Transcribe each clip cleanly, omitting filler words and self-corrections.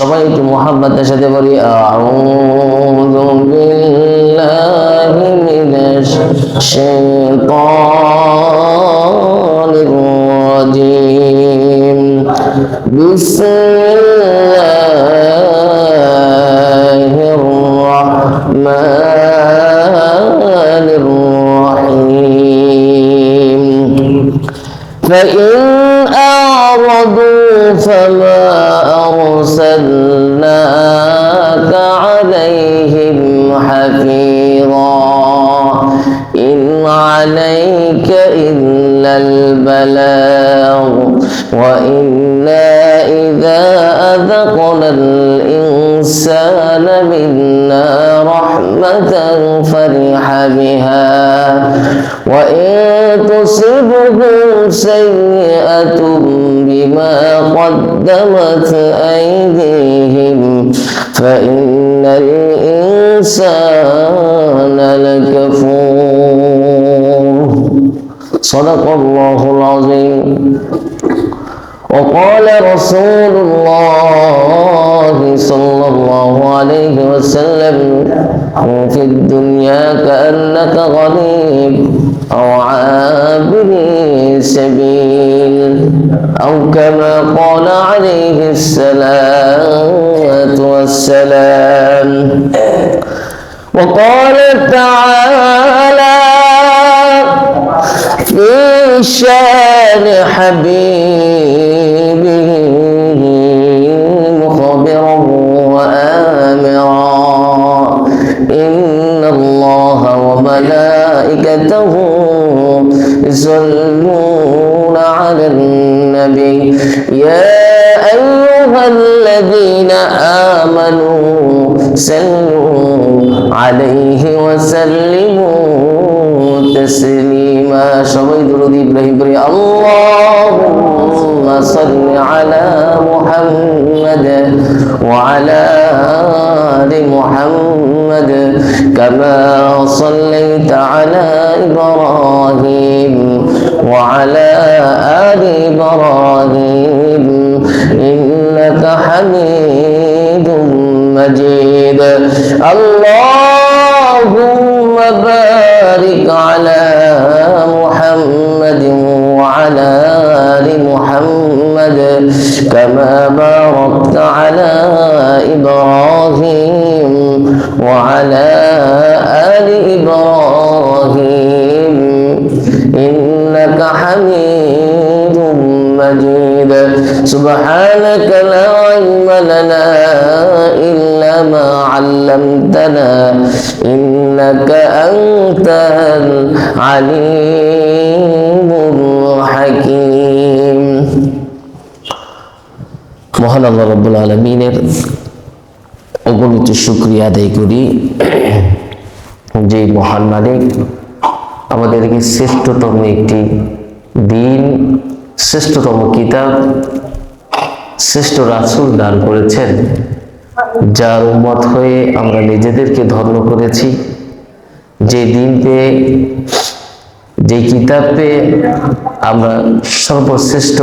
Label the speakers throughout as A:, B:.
A: সবাই একটু মুহাব্বতের সাথে বলি আউযু বিল্লাহি মিনাশ শাইতানির রাজিম বিসমিল্লাহির রাহমানির রাহিম فإن أعرضوا فما أرسلناك عليهم حفيظا إن عليك إلا البلاغ وإنا إذا أذقنا الإنسان منا رحمة فرح بها وإن تصبهم سيئة بما قدمت أيديهم فإن الإنسان لكفور صدق الله العظيم وقال رسول الله صلى الله عليه وسلم في الدنيا كأنك غريب أو عابر سبيل أو كما قال عليه الصلاة والسلام وقال تعالى في شان حبيبه مخبرا وآمرا إن الله وملائكته يصلون على النبي يا أيها الذين آمنوا صلوا عليه وسلموا تسليما সবাই দরুদ ইব্রাহিম পড়ি اللهم صل على محمد وعلى آل محمد كما صليت على إبراهيم وعلى آل إبراهيم إنك حميد مجيد اللهم بارك على محمد وعلى آل محمد كما باركت على إبراهيم وعلى آل إبراهيم إنك حميد مجيد سبحانك لا علم لنا إلا ما علمتنا إنك أنت العليم الحكيم মহান আল্লাহ রাব্বুল আলামিনের অগণিত শুকরিয়া আদায় করি যে মহান মালিক আমাদেরকে শ্রেষ্ঠতম একটি দিন, শ্রেষ্ঠতম কিতাব, শ্রেষ্ঠ রাসূল দান করেছেন, যার উম্মত হয়ে আমরা নিজেদেরকে ধন্য করেছি। যে দিন পেয়ে, যে কিতাব পেয়ে আমরা সর্বশ্রেষ্ঠ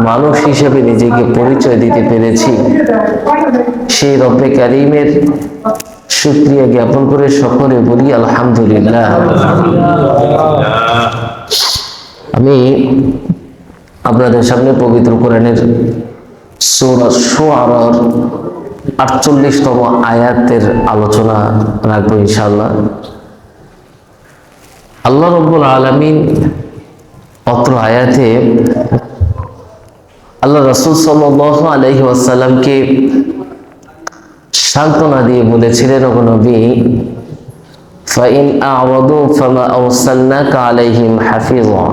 A: মানুষ হিসেবে নিজেকে পরিচয় দিতে পেরেছি, সেই রব্বে কারীমের শুকরিয়া জ্ঞাপন করে সকলে বলি আলহামদুলিল্লাহ। আমি আপনাদের সামনে পবিত্র কোরআনের সূরা শুআরার 48তম আয়াতের আলোচনা রাখবো ইনশাআল্লাহ। আল্লাহ রাব্বুল আলামিন অত্র আয়াতে আল্লাহ রাসূল সাল্লাল্লাহু আলাইহি ওয়াসাল্লামকে সান্ত্বনা দিয়ে বলেছিলেন, ওগো নবী, ফাইন আ'রাদু ফামা আরসালনাকা আলাইহিম হাফিযা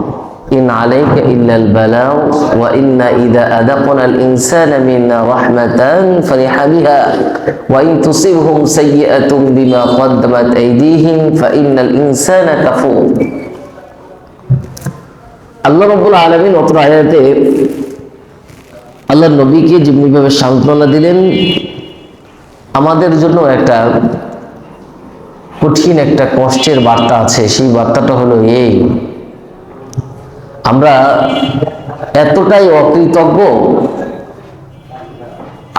A: ইন আলাইকা ইল্লাল বালাগ ওয়া ইন্না ইযা আযাকনাল ইনসানা মিন্না রাহমাতান ফারিহা বিহা ওয়া ইন তুসিবহুম সাইয়্যাতুন বিমা কদ্দামাত আইদিহিম ফাইন্নাল ইনসানা কাফুর। আল্লাহ রাব্বুল আলামিন অত্র আয়াতে আল্লাহর নবীকে যেভাবে সান্ত্বনা দিলেন, আমাদের জন্য একটা কঠিন একটা কষ্টের বার্তা আছে। সেই বার্তাটা হলো এই, আমরা এতটাই অকৃতজ্ঞ,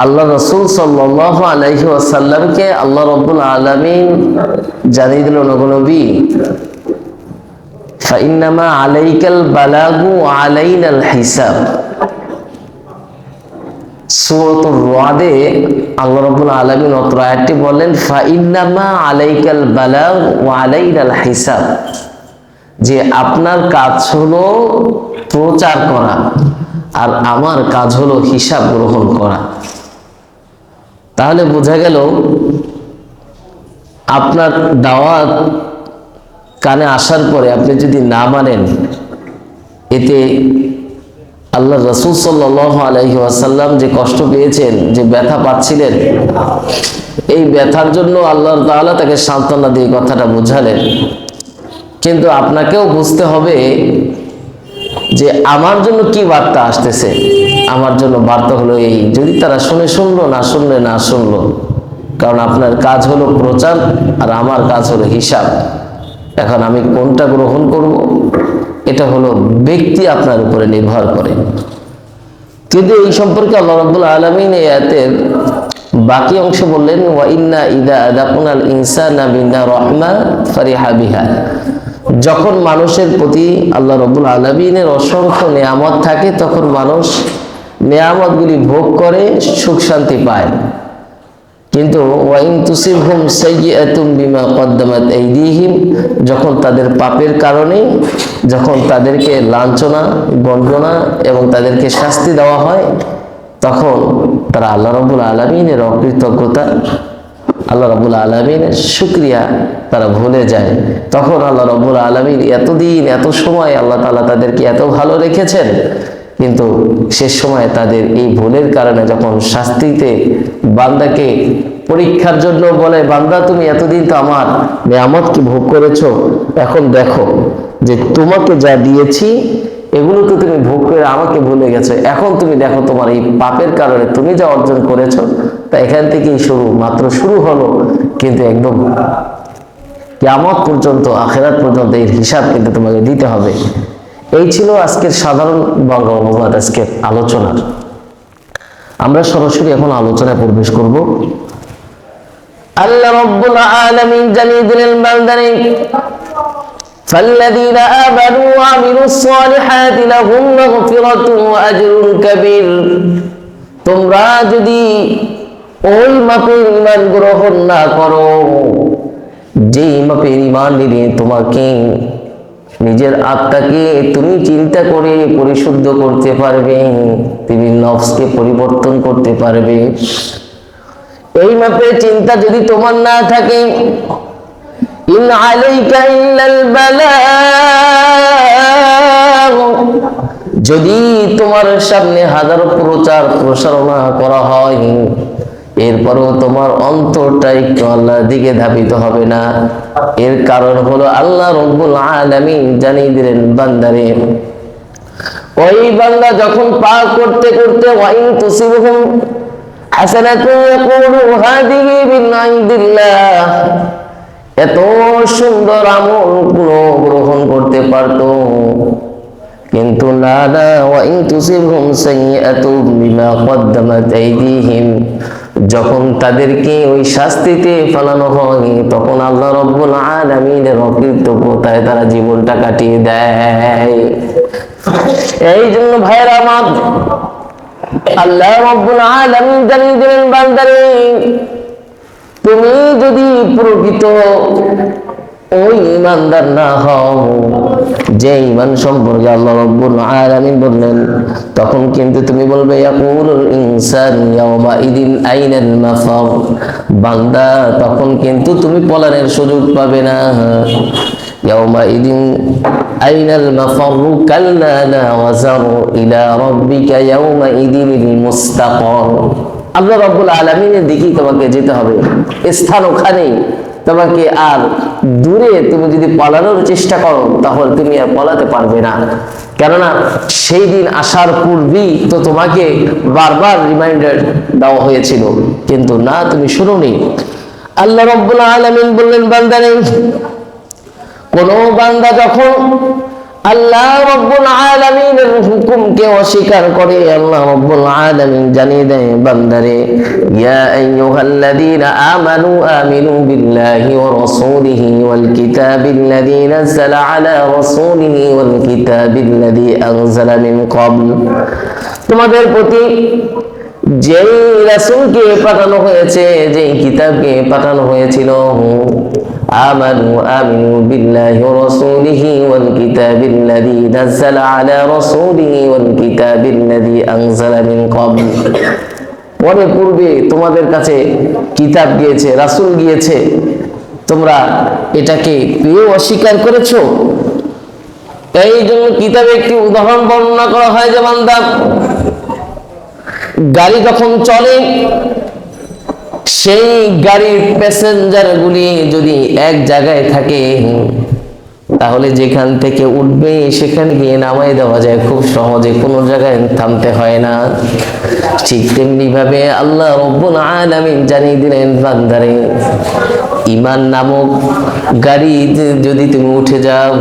A: আল্লাহ রাসূল সাল্লাল্লাহু আলাইহি ওয়াসাল্লামকে আল্লাহ রাব্বুল আলামিন জানিয়ে দিল, নবী ফাইন্নামা আলাইকাল বালাগু ওয়া আলাইনাল হিসাব। সূরাতুর রাদে আল্লাহ রাব্বুল আলামিন অত্র আয়াতটি বললেন ফাইন্নামা আলাইকাল বালাগ ওয়া আলাইনাল হিসাব, যে আপনার কাজ হলো প্রচার করা আর আমার কাজ হলো হিসাব গ্রহণ করা। তাহলে বোঝা গেল আপনার দাওয়াত কানে আসার পরে আপনি যদি না মানেন, এতে আল্লাহ রাসূল সাল্লাল্লাহু আলাইহি ওয়াসাল্লাম যে কষ্ট পেয়েছেন, যে ব্যথা পাচ্ছিলেন, এই ব্যথার জন্য আল্লাহ তাআলা তাকে সান্ত্বনা দিয়ে কথাটা বোঝালেন। কিন্তু আপনাকেও বুঝতে হবে যে আমার জন্য কি বার্তা আসতেছে। আমার জন্য বার্তা হলো এই, যদি তারা শুনলো, না শুনলে না শুনলো, কারণ আপনার কাজ হলো প্রচার আর আমার কাজ হলো হিসাব। এখন আমি কোনটা গ্রহণ করব, এটা হলো ব্যক্তি আপনার উপরে নির্ভর করে। কিন্তু এই সম্পর্কে আল্লাহ রাব্বুল আলামিন এই আয়াতের বাকি অংশ বললেন ওয়া ইন্না ইযা আযাকনাল ইনসানা বিনা রাহমা ফারিহা বিহা। যখন মানুষের প্রতি আল্লাহ রাব্বুল আলামিনের অসংখ্য নেয়ামত থাকে, তখন মানুষ নেয়ামতগুলি ভোগ করে সুখ শান্তি পায়। কিন্তু ওয়াইন তুসিবহুম সাইয়্যাতুম বিমা কদ্দামাত আইদিহিম, যখন তাদের পাপের কারণে যখন তাদেরকে লাঞ্ছনা, গঞ্জনা এবং তাদেরকে শাস্তি দেওয়া হয়, তখন তারা আল্লাহ রাব্বুল আলামিনের অকৃতজ্ঞতা, আল্লাহ রাব্বুল আলামিনের শুকরিয়া তারা ভুলে যায়। তখন আল্লাহ রাব্বুল আলামিন এতদিন এত সময় আল্লাহ তাআলা তাদেরকে এত ভালো রেখেছেন, কিন্তু শেষ সময় তাদের এই ভুলের কারণে যখন শাস্তিতে বান্দাকে পরীক্ষার জন্য বলে, বান্দা তুমি এতদিন তো আমার নিয়ামত কি ভোগ করেছো, এখন দেখো যে তোমাকে যা দিয়েছি এগুলো তো তুমি ভোগ করে আমাকে ভুলে গেছো, এখন তুমি দেখো তোমার এই পাপের কারণে তুমি যা অর্জন করেছো, তা এখান থেকেই মাত্র শুরু হলো, কিন্তু একদম কিয়ামত পর্যন্ত, আখিরাত পর্যন্ত এর হিসাব কিন্তু তোমাকে দিতে হবে। এই ছিল আজকের সাধারণ বাংলা অনুবাদ, আজকের আলোচনার। আমরা সরাসরি এখন আলোচনায় প্রবেশ করব। আল্লাহ রাব্বুল আলামিন জানিয়ে দিলেন বান্দারে ফাল্লাযীনা আমানু ওয়া আমিলুস সালিহাতি লাহুম মাগফিরাতুন ওয়া আজরুন কাবীর। তোমরা যদি ওই মাপের ঈমান গ্রহণ না করো, যেই মাপের ঈমান নিয়ে তোমাকে নিজের আত্মাকে তুমি চিন্তা করে পরিশুদ্ধ করতে পারবে, তুমি নফসকে পরিবর্তন করতে পারবে, এই মাপের চিন্তা যদি তোমার না থাকে, ইন আলাইকা ইল্লাল বালাগ, যদি তোমার সামনে হাজারো প্রচার প্রসারণা করা হয়, এরপরও তোমার অন্তরটা একটু আল্লাহর দিকে ধাবিত হবে না। এর কারণ হলো আল্লাহ রাব্বুল আলামিন জানিয়ে দিলেন বান্দারে, ওই বান্দা যখন পাপ করতে করতে ওয়াইন তুসিবহুম হাসানাতুন ইয়াকুলু হাদিহি মিন ইনদিল্লাহ, এত সুন্দর আমল গ্রহণ করতে পারতো, কিন্তু না না, ওয়াইন তুসিবহুম সাইয়্যাতুম বিমা কদ্দামাত আইদিহিম, যখন তাদেরকে ওই শাস্তিতে ফেলানো হয়, তখন আল্লাহ রাব্বুল আলামিনের অকৃতজ্ঞতায় তারা জীবনটা কাটিয়ে দেয়। এই জন্য ভাইরা আমার, আল্লাহ রাব্বুল আলামিন জানিয়ে দিলেন বান্দারে, তুমি যদি প্রকৃত ওই ঈমানদার না হও, যে ঈমান সম্পর্কে আল্লাহ রাব্বুল আলামিন বললেন, তখন কিন্তু তুমি বলবে ইয়াকুলুল ইনসান ইয়াওমা ইদিন আইনাল মাফার, বান্দা তখন কিন্তু তুমি পলানের সুযোগ পাবে না। ইয়াওমা ইদিন আইনাল মাফার কাল্লা লা ওয়াজার ইলা রাব্বিকা ইয়াওমা ইদিনিল মুস্তাকার। আল্লাহ রাব্বুল আলামিনের দিকেই তোমাকে যেতে হবে, স্থান ওখানেই। তোমাকে আর দূরে তুমি যদি পালানোর চেষ্টা করো, তাহলে তুমি আর পালাতে পারবে না, কেননা সেই দিন আসার পূর্বেই তো তোমাকে বারবার রিমাইন্ডার দেওয়া হয়েছিল, কিন্তু না, তুমি শুনোনি। আল্লাহ রাব্বুল আলামিন বললেন বান্দারে, কোন বান্দা যখন আল্লাহ রাব্বুল আলামিনের হুকুমকে অস্বীকার করে আল্লাহ রাব্বুল আলামিন জানিয়ে দেয় বান্দারে, ইয়া আইয়ুহাল্লাযীনা আমানু আমিনু বিল্লাহি ওয়া রাসূলিহি ওয়াল কিতাবিল্লাযী নাযালা আলা রাসূলিহি ওয়াল কিতাবিল্লাযী আনজালা মিন ক্বাবল। তোমাদের প্রতি যেই রাসূলকে পাঠানো হয়েছে, যেই কিতাবকে পাঠানো হয়েছিল, আমিনু বিল্লাহি ওয়া রাসূলিহি ওয়াল কিতাবিল্লাযী নাযালা আলা রাসূলিহি ওয়াল কিতাবিল্লাযী আনজালা মিন ক্বাবল। পরে পূর্বে তোমাদের কাছে কিতাব গিয়েছে, রাসূল গিয়েছে, তোমরা এটাকে পেয়ে অস্বীকার করেছো। এই জন্য কিতাবে একটি উদাহরণ বর্ণনা করা হয় যে বান্দা, গাড়ি যখন চলে, সেই গাড়ির প্যাসেঞ্জার গুলি যদি এক জায়গায় থাকে, তাহলে যেখান থেকে উঠবে সেখানে গিয়ে নামাই দেওয়া যায় খুব সহজে, কোনো জায়গায় থামতে হয় না। ঠিক তেমনি ভাবে আল্লাহ রাব্বুল আলামিন জানিয়ে দিলেন বান্দারে, ঈমান নামক গাড়ি যদি তুমি উঠে যাও,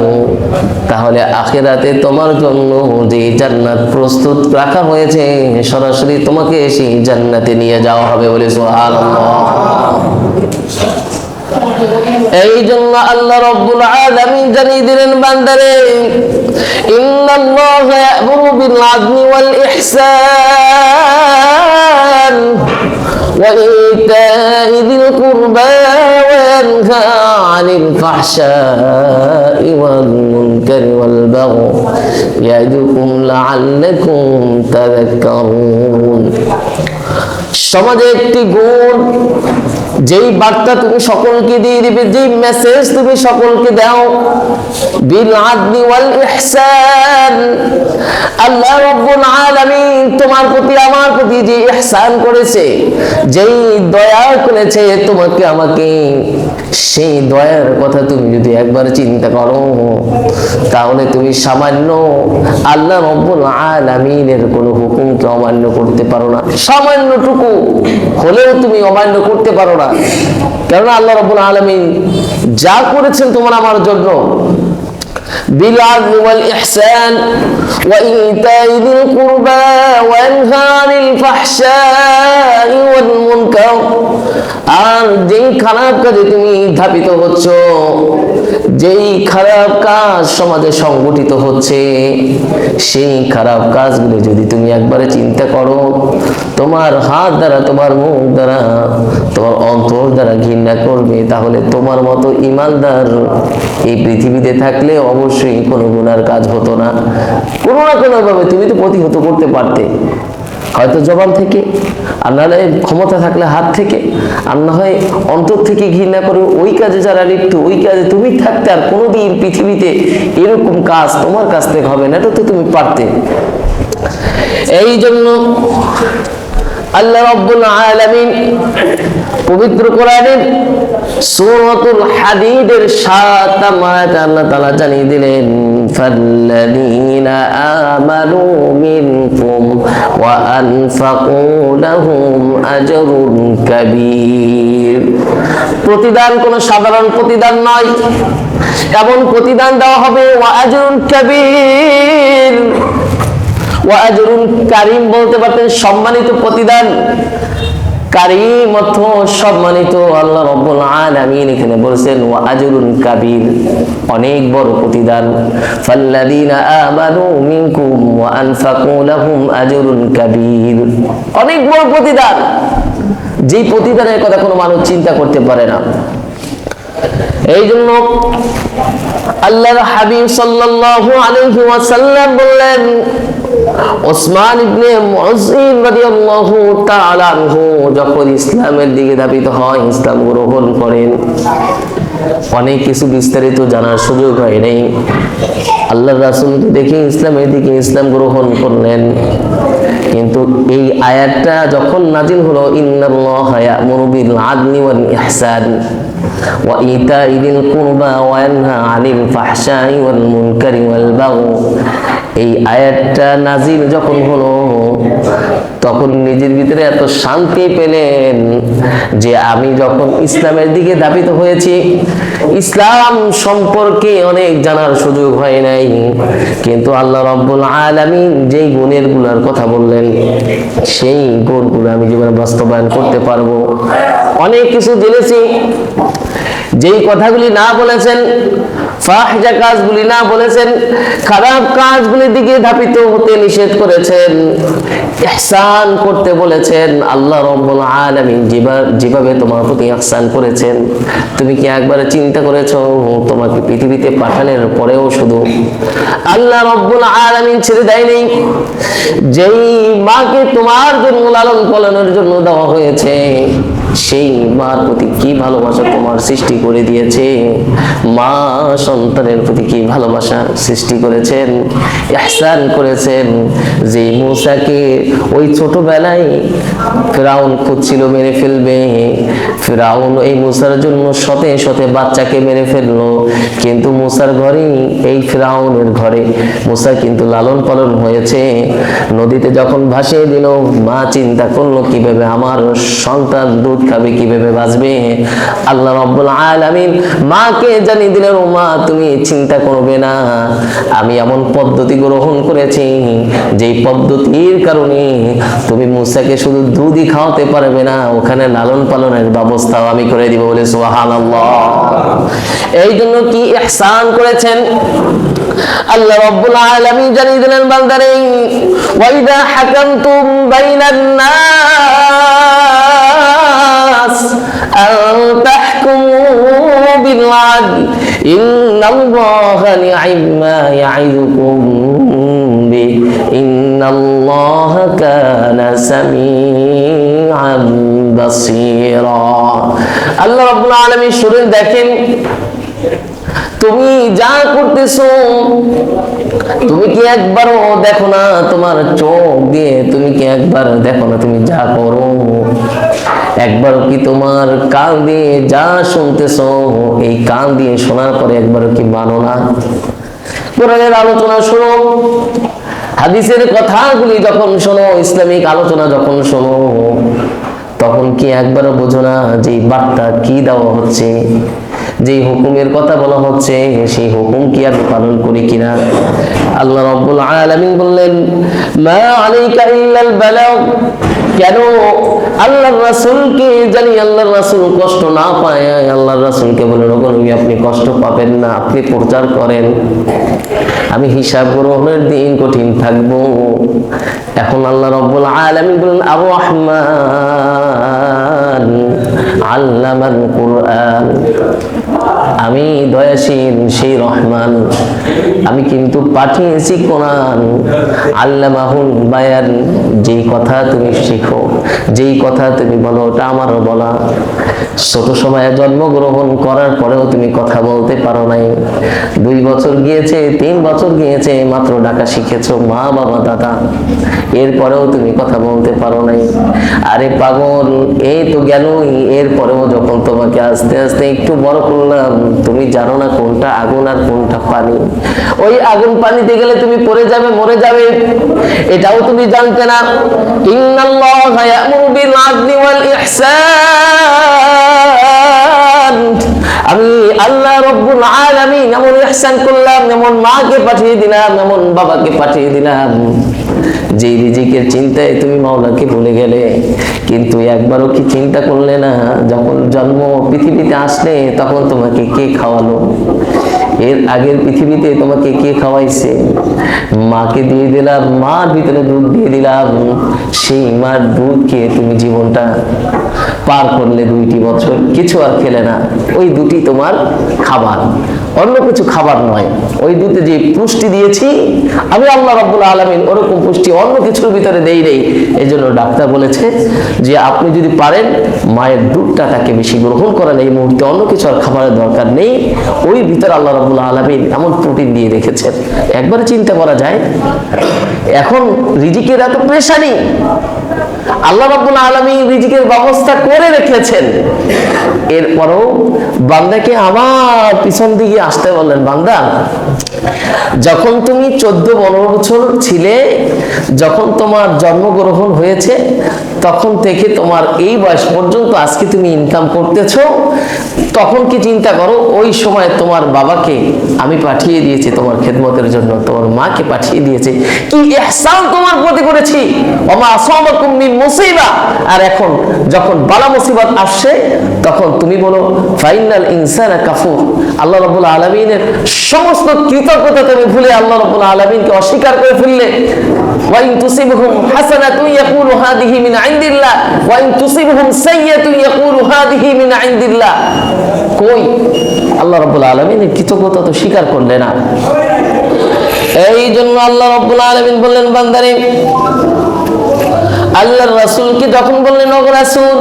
A: তাহলে আখিরাতে তোমার জন্য যে জান্নাত প্রস্তুত রাখা হয়েছে, সরাসরি তোমাকে সেই জান্নাতে নিয়ে যাওয়া হবে। বলে সুবহানাল্লাহ। এই জন্য আল্লাহ রাব্বুল আলামিন জানিয়ে দিলেন বান্দারে, ইন্নাল্লাহা ইয়া'মুরু বিল আদলি ওয়াল ইহসান ওয়া ইতা'i যিল কুরবা ওয়া ইয়ানহা 'আনিল ফাহশা'i ওয়াল মুনকারি ওয়াল বাগই ইয়া'যুকুম লা'আল্লাকুম তাযাক্কারুন। সমাজে একটি গুণ, যেই বার্তা তুমি সকলকে দিয়ে দিবে, যেই মেসেজ তুমি সকলকে দাও, বিল আদলি ওয়াল ইহসান, আল্লাহ রাব্বুল আলামিন তোমার প্রতি আমার প্রতি যে ইহসান করেছে, যেই দয়া করেছে তোমাকে আমাকে, সেই দয়ার কথা তুমি যদি একবার চিন্তা করো, তাহলে তুমি সামান্য আল্লাহ রাব্বুল আলামিনের কোনো হুকুমকে অমান্য করতে পারো না। সামান্যটুকু হলেও তুমি অমান্য করতে পারো না, কারণ আল্লাহ রাব্বুল আলামিন যা করেছেন তোমার আমার জন্য, বিল আদলি ওয়াল ইহসান ওয়া ইতা'i যিল কুরবা ওয়া ইয়ানহা 'আনিল ফাহশা'i ওয়াল মুনকার, আর যেই খারাপ কাজে তুমি ধাবিত হচ্ছ, যেই খারাপ কাজ সমাজে সংগঠিত হচ্ছে, সেই খারাপ কাজগুলো যদি তুমি একবারে চিন্তা করো, তোমার হাত দ্বারা, তোমার মুখ দ্বারা, তোমার অন্তর দ্বারা ঘৃণা করবে, তাহলে তোমার মতো ঈমানদার এই পৃথিবীতে থাকলে অবশ্যই কোনো গুনার কাজ হতো না। কোনো না কোনো ভাবে তুমি তো প্রতিহত করতে পারতে, হয়তো জবান থেকে, আর না হয় ক্ষমতা থাকলে হাত থেকে, আর না হয় অন্তর থেকে ঘৃণা করে ওই কাজে যারা লিপ্ত, ওই কাজে তুমি থাকতে আর কোনোদিন পৃথিবীতে এরকম কাজ তোমার কাছ থেকে হবে না, এটা তো তুমি পারতে। এই জন্য আল্লাহ রাব্বুল আলামিন পবিত্র কোরআনের সূরাতুল হাদীদের ৭ নম্বর আয়াতে আল্লাহ তাআলা জানিয়ে দিলেন, ফাল্লাযীনা আমানু মিনকুম ওয়া আনফাকু লাহুম আজরুন কাবীর। প্রতিদান কোনো সাধারণ প্রতিদান নয়, এমন প্রতিদান দেওয়া হবে ওয়া আজরুন কাবীর। ওয়া আজরুন কারীম বলতে পারতেন সম্মানিত প্রতিদান, কারীম অর্থ সম্মানিত। আল্লাহ রাব্বুল আলামিন এখানে বলেছেন ওয়া আজরুন কাবীর, অনেক বড় প্রতিদান। ফাল্লাযীনা আমানু মিনকুম ওয়া আনফাকু লাহুম আজরুন কাবীর, অনেক বড় প্রতিদান, যেই প্রতিদানের কথা কোনো মানুষ চিন্তা করতে পারে না। এই জন্য আল্লাহর হাবিব সাল্লাল্লাহু আলাইহি ওয়াসাল্লাম বললেন, ওসমান ইবনে মুযিন রাদিয়াল্লাহু তাআলা আনহু যখন ইসলামের দিকে ধাবিত হয়, ইসলাম গ্রহণ করেন, অনেক কিছু বিস্তারিত জানার সুযোগ হয় নাই। আল্লাহর রাসূলকে দেখে ইসলামের দিকে ইসলাম গ্রহণ করলেন। কিন্তু এই আয়াতটা যখন নাজিল হলো, ইন্নাল্লাহা ইয়া'মুরু বিল আদলি ওয়াল ইহসান ওয়া ইতা'i যিল কুরবা ওয়া ইয়ানহা 'আনিল ফাহশা'i ওয়াল মুনকারি ওয়াল বাগই, এই আয়াতটা নাজিল যখন হলো, তখন নিজের ভিতরে এত শান্তি পেলেন যে আমি যখন ইসলামের দিকে ধাবিত হয়েছি, ইসলাম সম্পর্কে অনেক জানার সুযোগ হয় নাই, কিন্তু আল্লাহ রাব্বুল আলামিন যেই গুণের গুলার কথা বললেন সেই গুণগুলো আমি জীবনে বাস্তবায়ন করতে পারবো। অনেক কিছু জেনেছি, যেই কথাগুলি না বলেছেন, ফাহজা কাজগুলি না বলেছেন, খারাপ কাজগুলির দিকে ধাবিত হতে নিষেধ করেছেন, ইহসান করতে বলেছেন। আল্লাহ রাব্বুল আলামিন যেভাবে তোমার প্রতি ইহসান করেছেন, তুমি কি একবার চিন্তা করেছো তোমাকে পৃথিবীতে পাঠানোর পরেও শুধু আল্লাহ রাব্বুল আলামিন ছেড়ে দেয়নি? যেই মাকে তোমার জন্য লালন পালনের জন্য দেওয়া হয়েছে, সেই মার প্রতি কি ভালোবাসা তোমার সৃষ্টি করে দিয়েছে। মা সন্তানের প্রতি কি ভালোবাসা সৃষ্টি করেছেন, ইহসান করেছেন। যে মূসাকে ওই ছোটবেলায় ফিরাউন খুঁজছিল মেরে ফেলবে, ফিরাউন এই মূসার জন্য শতে শতে বাচ্চাকে মেরে ফেললো, কিন্তু মূসার ঘরেই, এই ফিরাউনের ঘরে মূসা কিন্তু লালন পালন হয়েছে। নদীতে যখন ভাসিয়ে দিল, মা চিন্তা করলো কিভাবে আমার সন্তান দুধ খাবে, কিভাবে বাঁচবে। আল্লাহ রাব্বুল আলামিন মাকে জানিয়ে দিলেন, ও মা তুমি চিন্তা করবে না, আমি এমন পদ্ধতি গ্রহণ করেছি যেই পদ্ধতির কারণে তুমি মূসাকে শুধু দুধই খাওয়াতে পারবে না, ওখানে লালন পালনের ব্যবস্থাও আমি করে দিব। বলে সুবহানাল্লাহ। এই জন্য কি ইহসান করেছেন আল্লাহ রাব্বুল আলামিন জানিয়ে দিলেন বান্দারে, ওয়া ইযা হাকামতুম বাইনান নাস আন তাহকুমু বিল আদল ইন্নাল্লাহা নি'মা ইয়া'iদুকুম বি ইন্নাল্লাহা কানা সামিআন বাসীরা। আল্লাহ রাব্বুল আলামিন শুনেন, দেখেন তুমি যা করতেছো, তুমি কি একবারও দেখো না? তোমার চোখ দিয়ে তুমি কি একবার দেখো না তুমি যা করো? একবারও কি তোমার কান দিয়ে যা শুনতেছো, এই কান দিয়ে শোনার পরে একবারও কি মানো না? কোরআনের আলোচনা শোনো, হাদিসের কথাগুলি যখন শোনো, ইসলামিক আলোচনা যখন শোনো, তখন কি একবারও বোঝো না যে বার্তা কি দেওয়া হচ্ছে, যেই হুকুমের কথা বলা হচ্ছে সেই হুকুম কি আমি পালন করি কিনা? আল্লাহ রাব্বুল আলামিন বললেন, মা আলাইকা ইল্লাল বালাগ। কেন? আল্লাহর রাসূলকে জানি আল্লাহর রাসূল কষ্ট না পায়, আল্লাহর রাসূলকে বলেন, ওগো নবী আপনি কষ্ট পাবেন না, আপনি প্রচার করেন, আমি হিসাব গ্রহণের দিন কঠিন থাকবো। এখন আল্লাহ রাব্বুল আলামিন বলেন, আর রহমান আল্লামাল কুরআন, আমি দয়াশীল সেই রহমান, আমি কিন্তু পাঠিয়েছি কোরআন। আল্লামাহুল বায়ান, যেই কথা তুমি শিখো, যেই কথা তুমি বলো, ওটা আমারও বলা। ছোট সময়ে জন্মগ্রহণ করার পরেও তুমি কথা বলতে পারো নাই, 2 বছর গিয়েছে, 3 বছর গিয়েছে, মাত্র ডাকা শিখেছো মা বাবা দাদা, এরপরেও তুমি কথা বলতে পারো নাই। আরে পাগল, এই তো গেলই, এরপরেও যখন তোমাকে আস্তে আস্তে একটু বড় করলাম, তুমি জানো না কোনটা আগুন আর কোনটা পানি। ওই আগুন পানিতে গেলে তুমি পড়ে যাবে, মরে যাবে, এটাও তুমি জানতে না। ইন্নাল্লাহা ইয়া'মুরু বিল আদলি ওয়াল ইহসান, আমি আল্লাহ রাব্বুল আলামিন এমন ইহসান করলাম, এমন মাকে পাঠিয়ে দিলাম, এমন বাবাকে পাঠিয়ে দিলাম, যে রিজিকের চিন্তায় তুমি মাওলাকে ভুলে গেলে। কিন্তু একবারও কি চিন্তা করলে না, যখন জন্ম পৃথিবীতে আসলে তখন তোমাকে কে খাওয়ালো? এর আগের পৃথিবীতে তোমাকে কে খাওয়াইছে? মাকে দিয়ে দিলাম, মার ভিতরে দুধ দিয়ে দিলাম, সেই মার দুধ খেয়ে তুমি জীবনটা পার করলে 2টি বছর, কিছু আর খেলে না। ওই দুটি তোমার খাবার, অন্য কিছু খাবার নয়। ওই দুধে যে পুষ্টি দিয়েছি আমি আল্লাহ রাব্বুল আলামিন, ওরকম পুষ্টি অন্য কিছুর ভিতরে দেই নেই। এই জন্য ডাক্তার বলেছে যে আপনি যদি পারেন মায়ের দুধটা তাকে বেশি গ্রহণ করেন, এই মুহূর্তে অন্য কিছু আর খাবারের দরকার নেই। ওই ভিতরে আল্লাহ রাব্বুল আলামিন এমন প্রোটিন দিয়ে রেখেছেন, একবার চিন্তা করা যায়। এখন রিজিকের এত প্রেশানি, আল্লাহ রাব্বুল আলামিন রিজিকের ব্যবস্থা করে রেখেছেন, এরপরও বান্দাকে আবার পিছন দিকে আসতে বললেন, বান্দা যখন তুমি 14-15 বছর ছিলে, যখন তোমার জন্মগ্রহণ হয়েছে, তখন থেকে তোমার এই বয়স পর্যন্ত আজকে তুমি ইনকাম করতেছো, তখন কি চিন্তা করো ওই সময় তোমার বাবাকে আমি পাঠিয়ে দিয়েছি তোমার খেদমতের জন্য, তোমার মাকে পাঠিয়ে দিয়েছি, কি ইহসান তোমার প্রতি করেছি। ওমা আসাবাকুম মিন মুসিবা, আর এখন যখন বালা মুসিবত আসছে তখন তুমি বলো ফাইনাল ইনসানা কাফুর। আল্লাহ রাব্বুল আলামিনের সমস্ত কৃতজ্ঞতা তুমি ভুলে আল্লাহ রাব্বুল আলামিনকে অস্বীকার করে ফেললে। ওয়া ইন তুসিবহুম হাসানাতুন ইয়াকুলু হাদিহি মিন ইনদিল্লাহ ওয়া ইন তুসিবহুম সাইয়্যাতুন ইয়াকুলু হাদিহি মিন ইনদিল্লাহ। কই আল্লাহ রাব্বুল আলামিনের কৃতজ্ঞতা তো স্বীকার করলে না। এই জন্য আল্লাহ রাব্বুল আলামিন বললেন, বান্দারে আল্লাহর রাসূলকে যখন বললেন, ও রাসূল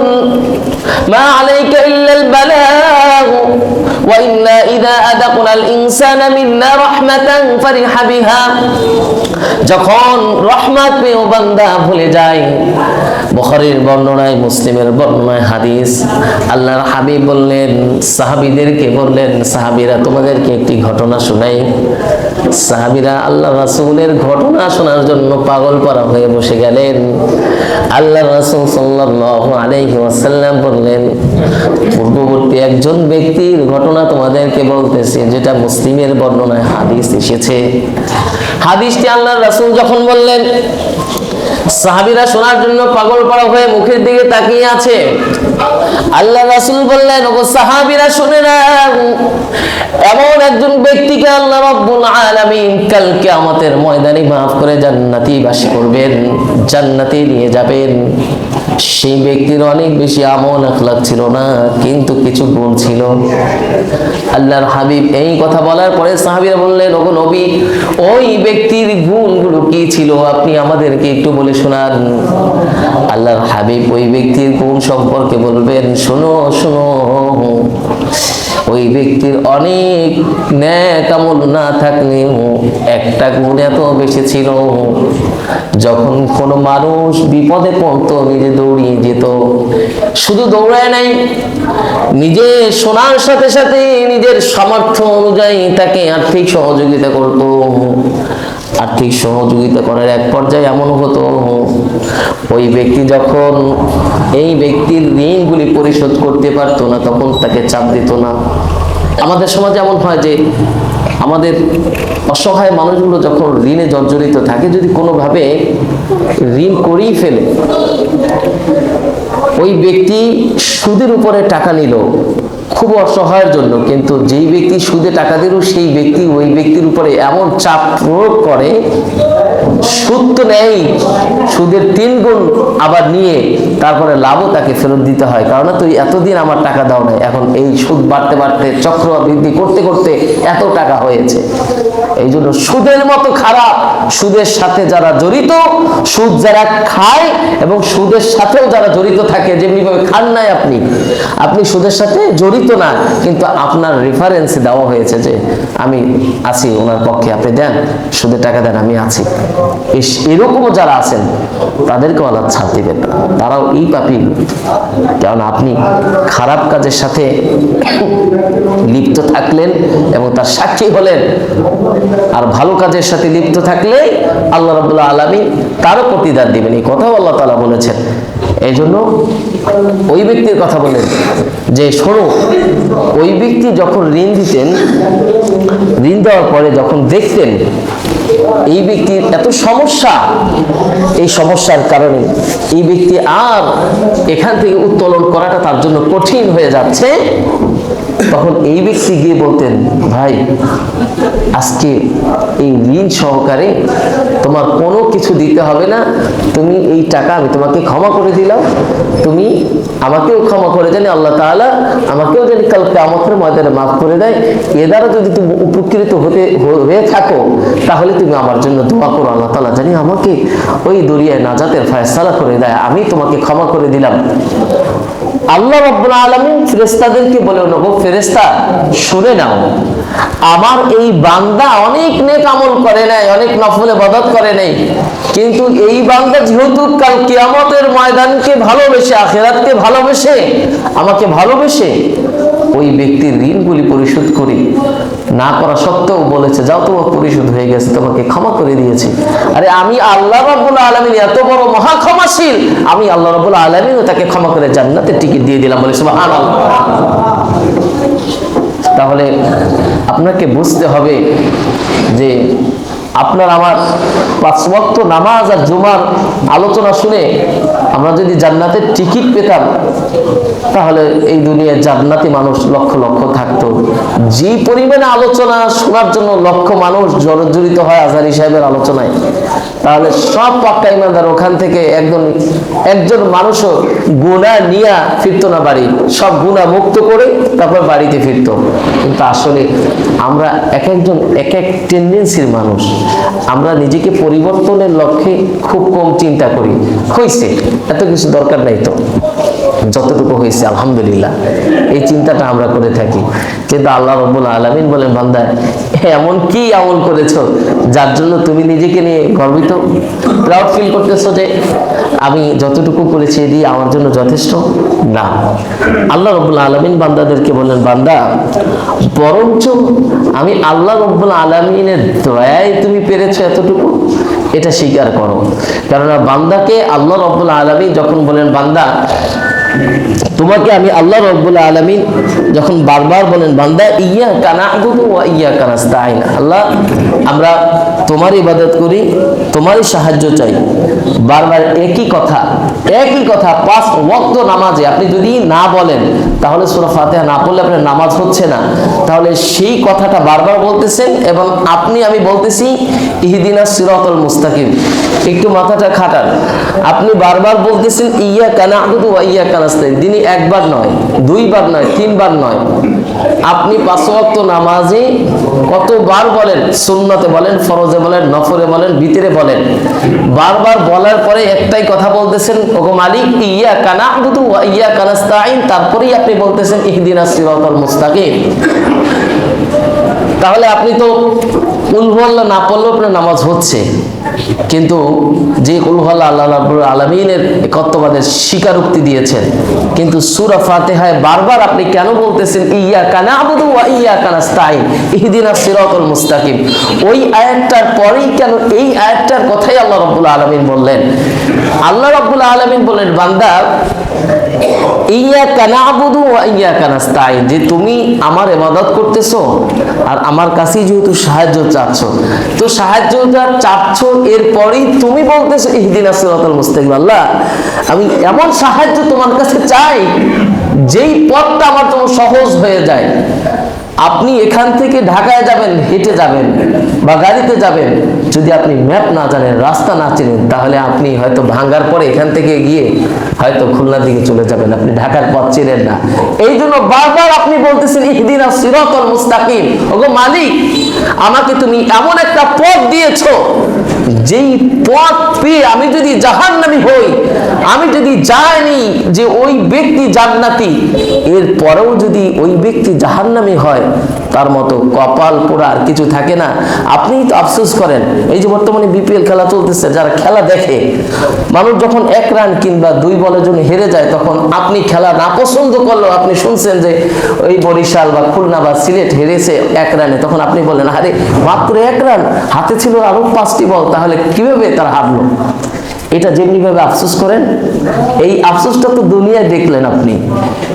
A: মা আলাইকা ইল্লাল বালাগ ওয়া ইন্না ইযা আযাকনাল ইনসানা মিন্না রাহমাতান ফারিহা বিহা, যখন রহমত পেয়ে বান্দা ভুলে যায়। বুখারীর বর্ণনায়, মুসলিমের বর্ণনায় হাদিস, আল্লাহর হাবিব বললেন, সাহাবীদেরকে বললেন, সাহাবীরা তোমাদেরকে একটি ঘটনা শোনাই। সাহাবীরা আল্লাহ রাসূলের ঘটনা শোনার জন্য পাগল পারা হয়ে বসে গেলেন। আল্লাহ রাসূল সাল্লাল্লাহু আলাইহি ওয়াসাল্লাম বললেন, পূর্ববর্তী একজন ব্যক্তির ঘটনা তোমাদেরকে বলতেছি, যেটা মুসলিমের বর্ণনায় হাদিস এসেছে। হাদিসটি আল্লাহর রাসূল যখন বললেন, সাহাবীরা শোনার জন্য পাগল পাড়া হয়ে মুখের দিকে তাকিয়ে আছে। আল্লাহ রাসূল বললেন, ওগো সাহাবীরা শুনে নাও, এমন একজন ব্যক্তিকে আল্লাহ রাব্বুল আলামিন কাল কিয়ামতের ময়দানে মাফ করে জান্নাতি বাসী করবেন, জান্নাতে নিয়ে যাবেন। সেই ব্যক্তির অনেক বেশি আমল আখলাক ছিল না, কিন্তু কিছু গুণ ছিল। আল্লাহর হাবিব এই কথা বলার পরে সাহাবীরা বললেন, ওগো নবী, ওই ব্যক্তির গুণগুলো কি ছিল আপনি আমাদেরকে একটু বলে শোনান। আল্লাহর হাবিব ওই ব্যক্তির গুণ সম্পর্কে বলবেন, শোনো শোনো, ওই ব্যক্তির অনেক নেক আমল না থাকলেও একটা গুণ এত বেশি ছিল, যখন কোনো মানুষ বিপদে পড়তো নিজে দৌড়িয়ে যেত। শুধু দৌড়ায় নাই, নিজে শোনার সাথে সাথে নিজের সামর্থ্য অনুযায়ী তাকে আর্থিক সহযোগিতা করত। আর্থিক সহযোগিতা করার এক পর্যায়ে এমন হতো, ওই ব্যক্তি যখন এই ব্যক্তির ঋণগুলি পরিশোধ করতে পারতো না, তখন তাকে চাপ দিত না। আমাদের সমাজে এমন হয় যে আমাদের অসহায় মানুষগুলো যখন ঋণে জর্জরিত থাকে, যদি কোনোভাবে ঋণ করেই ফেলে, ওই ব্যক্তি সুদের উপরে টাকা নিল খুব অসহায়ের জন্য, কিন্তু যেই ব্যক্তি সুদে টাকা দিল সেই ব্যক্তি ওই ব্যক্তির উপরে এমন চাপ প্রয়োগ করে, সুদ তো নেই, সুদের 3 গুণ আবার নিয়ে তারপরে লাভও তাকে ফেরত দিতে হয়, কারণ তুই এতদিন আমার টাকা দাও নাই, এখন এই সুদ বাড়তে বাড়তে চক্র বৃদ্ধি করতে করতে এত টাকা হয়েছে। এই জন্য সুদের মতো খারাপ, সুদের সাথে যারা জড়িত, সুদ যারা খায় এবং সুদের সাথেও যারা জড়িত থাকে, যেমনি ভাবে খান নাই আপনি, আপনি সুদের সাথে জড়িত না, কিন্তু আপনার রেফারেন্সে দেওয়া হয়েছে যে আমি আছি ওনার পক্ষে, আপনি দেন, সুদের টাকা দেন, আমি আছি। এরকমও যারা আছেন তাদেরকে আল্লাহ ছাড় দিবেন না, তারাও এই পাপী। কারণ আপনি খারাপ কাজের সাথে লিপ্ত থাকলেন এবং তার সাক্ষী হলেন, আর ভালো কাজের সাথে লিপ্ত থাকলে আল্লাহ রাব্বুল আলামিন তারও প্রতিদান দিবেন, এই কথাও আল্লাহ তাআলা বলেছেন। এই জন্য ওই ব্যক্তির কথা বলেন যে শোনো, ওই ব্যক্তি যখন ঋণ দিতেন, ঋণ দেওয়ার পরে যখন দেখতেন এই ব্যক্তির এত সমস্যা, এই সমস্যার কারণে এই ব্যক্তি আর এখান থেকে উত্তোলন করাটা তার জন্য কঠিন হয়ে যাচ্ছে, তখন এই ব্যক্তি গিয়ে বলতেন, ভাই আজকে এই ঋণ সহকারে তোমার কোনো কিছু দিতে হবে না, তুমি এই টাকা আমি তোমাকে ক্ষমা করে দিলাম, তুমি আমাকেও ক্ষমা করে জানি, আল্লাহ তাআলা আমাকেও জানি কাল কিয়ামতের ময়দানে মাফ করে দেয়। এ দ্বারা যদি তুমি উপকৃত হয়ে থাকো, তাহলে তুমি আমার জন্য দোয়া করো, আল্লাহ তাআলা জানি আমাকে ওই দরিয়ায় নাজাতের ফয়সালা করে দেয়, আমি তোমাকে ক্ষমা করে দিলাম। আল্লাহ রাব্বুল আলামিন ফেরেশতাদেরকে বলে, ওগো ফেরেশতা শুনে নাও, আমার এই বান্দা অনেক নেক আমল করে নাই, অনেক নফল ইবাদত করে নেই, কিন্তু এই বান্দা যেহেতু কাল কিয়ামতের ময়দানকে ভালোবেসে, আখিরাতকে ভালোবেসে, আমাকে ভালোবেসে ওই ব্যক্তির ঋণগুলি পরিশোধ করি না করা সত্ত্বেও বলেছে যাও তোমার পরিশোধ হয়ে গেছে, তোমাকে ক্ষমা করে দিয়েছি। আরে আমি আল্লাহ রাব্বুল আলামিন এত বড় মহা ক্ষমাশীল, আমি আল্লাহ রাব্বুল আলামিনও তাকে ক্ষমা করে জান্নাতের টিকিট দিয়ে দিলাম, বলে সুবহানাল্লাহ। তাহলে আপনাকে বুঝতে হবে যে আপনার আমার 5 ওয়াক্ত নামাজ আর জুমার আলোচনা শুনে আমরা যদি জান্নাতের টিকিট পেতাম, তাহলে এই দুনিয়ায় জান্নাতি মানুষ লক্ষ লক্ষ থাকতো। যে পরিমাণে আলোচনা শোনার জন্য লক্ষ মানুষ জড়িত হয় আজহারী সাহেবের আলোচনায়, তাহলে সব পাক্কা ইমানদার ওখান থেকে একজন মানুষও গুনাহ নিয়ে ফিরতো না বাড়ি, সব গুনাহ মুক্ত করে তারপর বাড়িতে ফিরতো। কিন্তু আসলে আমরা এক একজন এক এক টেন্ডেন্সির মানুষ, আমরা নিজেকে পরিবর্তনের লক্ষ্যে খুব কম চিন্তা করি। হয়েছে, এত কিছু দরকার নাই তো, যতটুকু হয়েছে আলহামদুলিল্লাহ, এই চিন্তাটা আমরা করে থাকি। কিন্তু আল্লাহ রাব্বুল আলামিন বলেন, বান্দা এমন কি আমল করেছো যার জন্য তুমি নিজেকে নিয়ে গর্বিত, প্রাউড ফিল করতেছো যে আমি যতটুকু করেছি এটি আমার জন্য যথেষ্ট না। আল্লাহ রাব্বুল আলামিন বান্দাদেরকে বলেন, বান্দা বরঞ্চ আমি আল্লাহ রাব্বুল আলামিনের দয়ায় তুমি পেরেছো এতটুকু, এটা স্বীকার করো। কেননা বান্দাকে আল্লাহ রাব্বুল আলামিন যখন বলেন, বান্দা তোমাকে আমি আল্লাহ রাব্বুল আলামিন যখন বারবার বলেন, বান্দা ইয়্যাকা না'বুদু ওয়া ইয়্যাকা নাস্তাঈন, আল্লাহ আমরা তোমার ইবাদত করি, তোমারই সাহায্য চাই, বারবার একই কথা 5 ওয়াক্ত নামাজে আপনি যদি না বলেন, তাহলে সূরা ফাতিহা না পড়লে আপনার নামাজ হচ্ছে না। তাহলে সেই কথাটা বারবার বলতেছেন এবং আমি বলতেছি ইহদিনাস সিরাতাল মুস্তাকিম, একটু মাথাটা খাটান। আপনি বারবার বলতেছেন ইয়্যাকা না'বুদু ওয়া ইয়্যাকা নাস্তাঈন, দিনে একবার নয়, 2 বার নয়, 3 বার নয়, আপনি 5 ওয়াক্ত নামাজে কতবার বলেন, সুন্নতে বলেন, ফরজে বলেন, নফলে বলেন, ভিতরে বলেন, বারবার বলার পরে একটাই কথা বলতেছেন, ওগো মালিক ইয়্যাকা না'বুদু ওয়া ইয়্যাকা নাস্তাঈন, তারপরেই আপনি বলতেছেন ইহদিনাস সিরাতাল মুস্তাকিম। তাহলে আপনি তো কুল হুয়াল্লাহ না পড়লেও আপনার নামাজ হচ্ছে, কিন্তু যে কুল হুয়াল্লাহ আল্লাহ রাব্বুল আলামিনের একত্ববাদের স্বীকারোক্তি দিয়েছেন, কিন্তু সূরা ফাতিহায় বারবার আপনি কেন বলতেছেন ইয়্যাকা না'বুদু ওয়া ইয়্যাকা নাস্তাঈন ইহদিনাস সিরাতাল মুস্তাকিম? ওই আয়াতটার পরেই কেন এই আয়াতটার কথাই আল্লাহ রাব্বুল আলামিন বললেন? আল্লাহ রাব্বুল আলামিন বলেন, বান্দা ইয়্যাকা না'বুদু ওয়া ইয়্যাকা নাস্তাঈন, যে তুমি আমার ইবাদত করতেছো আর আমার কাছেই যেহেতু সাহায্য চাচ্ছ, তো সাহায্যটা চাচ্ছ, এরপরেই তুমি বলতেছো ইহদিনাস সিরাতাল মুস্তাকিম, আল্লাহ আমি এমন সাহায্য তোমার কাছে চাই যেই পথটা আমার জন্য সহজ হয়ে যায়। আপনি এখান থেকে ঢাকায় যাবেন, হেঁটে যাবেন বা গাড়িতে যাবেন, যদি আপনি ম্যাপ না জানেন, রাস্তা না চেনেন, তাহলে আপনি হয়তো ভাঙ্গার পরে এখান থেকে গিয়ে হয়তো খুলনার দিকে চলে যাবেন, আপনি ঢাকার পথ চেনেন না। এই জন্য বারবার আপনি বলতেছেন ইহদিনাস সিরাতাল মুস্তাকিম, ওগো মালিক আমাকে তুমি এমন একটা পথ দিয়েছো যেই পথ পেয়ে আমি যদি জাহান্নামী হই, আমি যদি জানি যে ওই ব্যক্তি জান্নাতি, এরপরেও যদি ওই ব্যক্তি জাহান্নামী হয়, তার মতো কপাল পোড়া আর কিছু থাকে না। আপনিই তো আফসোস করেন, এই যে বর্তমানে বিপিএল খেলা চলতেছে, যারা খেলা দেখে, মানুষ যখন 1 রান কিংবা 2 বলের জন্য হেরে যায়, তখন আপনি খেলা না পছন্দ করলেও আপনি শুনছেন যে ওই বরিশাল বা খুলনা বা সিলেট হেরেছে 1 রানে, তখন আপনি বলেন আরে মাত্র 1 রান, হাতে ছিল আরো 5টি বল, তাহলে কিভাবে তারা হারলো? এটা যেমনি ভাবে আফসোস করেন, এই আফসোসটা তো দুনিয়ায় দেখলেন আপনি।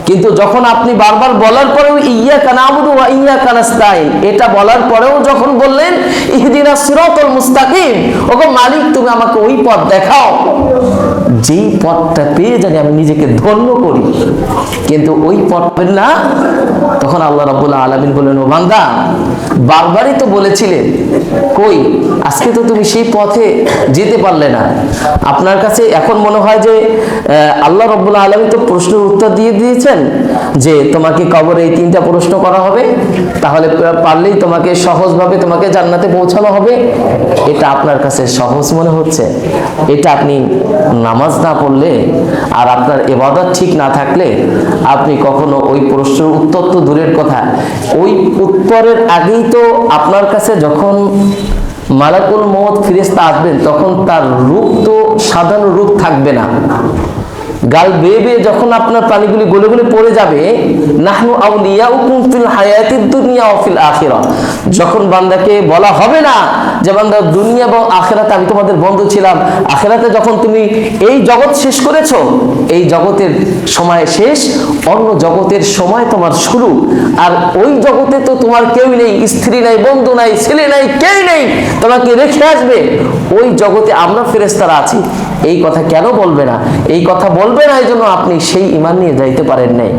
A: কিন্তু যখন আপনি বারবার বলার পরেও ইয়্যাকা না'বুদু ওয়া ইয়্যাকা নাস্তাঈন, এটা বলার পরেও যখন বললেন ইহদিনাস সিরাতাল মুস্তাকিম, ওগো মালিক তুমি আমাকে ওই পথ দেখাও যেই পথটা পেয়ে জানি আমি নিজেকে ধন্য করি, কিন্তু ওই পথ পেল না, তখন আল্লাহ রাব্বুল আলামিন বললেন, ও বান্দা বারবারই তো বলেছিলেন, কই আজকে তো তুমি সেই পথে যেতে পারলে না। আপনার কাছে এখন মনে হয় যে আল্লাহ রাব্বুল আলামিন তো প্রশ্নের উত্তর দিয়ে দিয়েছেন যে তোমাকে কবরে এই 3টা প্রশ্ন করা হবে, তাহলে পারলেই তোমাকে সহজভাবে তোমাকে জান্নাতে পৌঁছানো হবে। এটা আপনার কাছে সহজ মনে হচ্ছে? এটা আপনি নামাজ না পড়লে আর আপনার ইবাদত ঠিক না থাকলে আপনি কখনো ওই প্রশ্নের উত্তর তো দূরের কথা, ওই উত্তরের আগেই তো আপনার কাছে যখন মালাকুল মউত ফেরেশতা আসবেন, তখন তার রূপ তো সাধারণ রূপ থাকবে না। গাল বেয়ে বেয়ে যখন আপনার প্রাণীগুলি গলে গলে পড়ে যাবে, নাহনু আউলিয়াউকুম ফিল হায়াতিদ দুনিয়া ওয়া ফিল আখিরাহ, যখন বান্দাকে বলা হবে না যে বান্দা দুনিয়া এবং আখিরাতে আমি তোমাদের বন্ধু ছিলাম, আখিরাতে যখন তুমি এই জগৎ শেষ করেছো, এই জগতের সময় শেষ, অন্য জগতের সময় তোমার শুরু, আর ওই জগতে তো তোমার কেউ নেই, স্ত্রী নাই, বন্ধু নাই, ছেলে নাই, কেউ নেই, তোমাকে রেখে আসবে, ওই জগতে আমরা ফেরেশতারা আছি। এই কথা কেন বলবে না? এই কথা বলবে না, এই জন্য আপনি সেই ঈমান নিয়ে যাইতে পারেন নাই।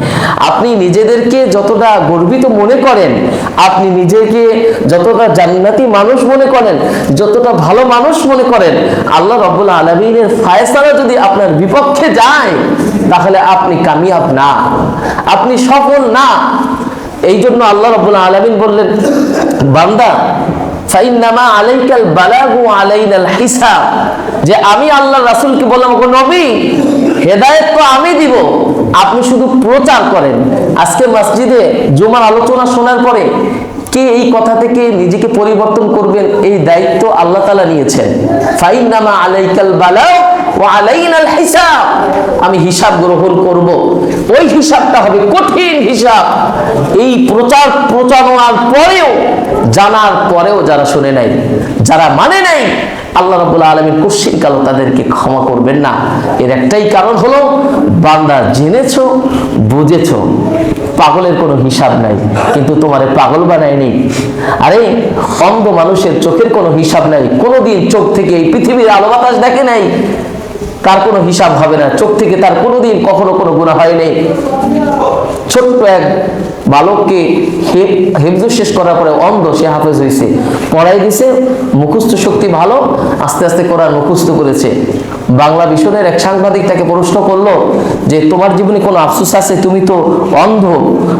A: আপনি নিজেদেরকে যতটা গর্বিত মনে করেন, আপনি নিজেকে যতটা জান্নাতি মানুষ মনে করেন, যতটা ভালো মানুষ মনে করেন, আল্লাহ রাব্বুল আলামিনের ফায়সালা যদি আপনার বিপক্ষে যায়, তাহলে আপনি কামিয়াব না, আপনি সফল না। এই জন্য আল্লাহ রাব্বুল আলামিন বললেন, বান্দা ফাইন্নামা আলাইকাল বালাগু আলাইনাল হিসাব, যে আমি আল্লাহ রাসূলকে বললাম, ওগো নবী, হেদায়েত তো আমি দিব, আপনি শুধু প্রচার করেন। আজকে মসজিদে জুমার আলোচনা শোনার পরে কে এই কথা থেকে নিজেকে পরিবর্তন করবেন, এই দায়িত্ব আল্লাহ তাআলা নিয়েছেন। ফাইন্নামা আলাইকাল বালাগ ওয়া আলাইনাল হিসাব, আমি হিসাব গ্রহণ করব, ওই হিসাবটা হবে কঠিন হিসাব। এই প্রচারণার পরেও, জানার পরেও যারা শুনে নাই, যারা মানে নাই, আল্লাহ রাব্বুল আলামিন কোশ্চিন কাল তাদেরকে ক্ষমা করবেন না। এর একটাই কারণ হলো, বান্দা জেনেছো, বুঝেছো, পাগলের কোনো হিসাব নাই, কিন্তু তোমারে পাগল বানায়নি। আরে অন্ধ মানুষের চোখের কোনো হিসাব নাই, কোনোদিন চোখ থেকে এই পৃথিবীর আলো বাতাস দেখে নাই, তার কোনো হিসাব হবে না, চোখ থেকে তার কোনোদিন কখনো কোনো গুনাহ হয়নি। ছোট্ট এক বালককে হেফজ শেষ করার পরে অন্ধ, সে হাফেজ হয়েছে, পড়াই দিছে, মুখস্থ শক্তি ভালো, আস্তে আস্তে কোরআন মুখস্থ করেছে। বাংলা মিশনের এক সাংবাদিক তাকে প্রশ্ন করলো যে তোমার জীবনে কোনো আফসোস আছে? তুমি তো অন্ধ,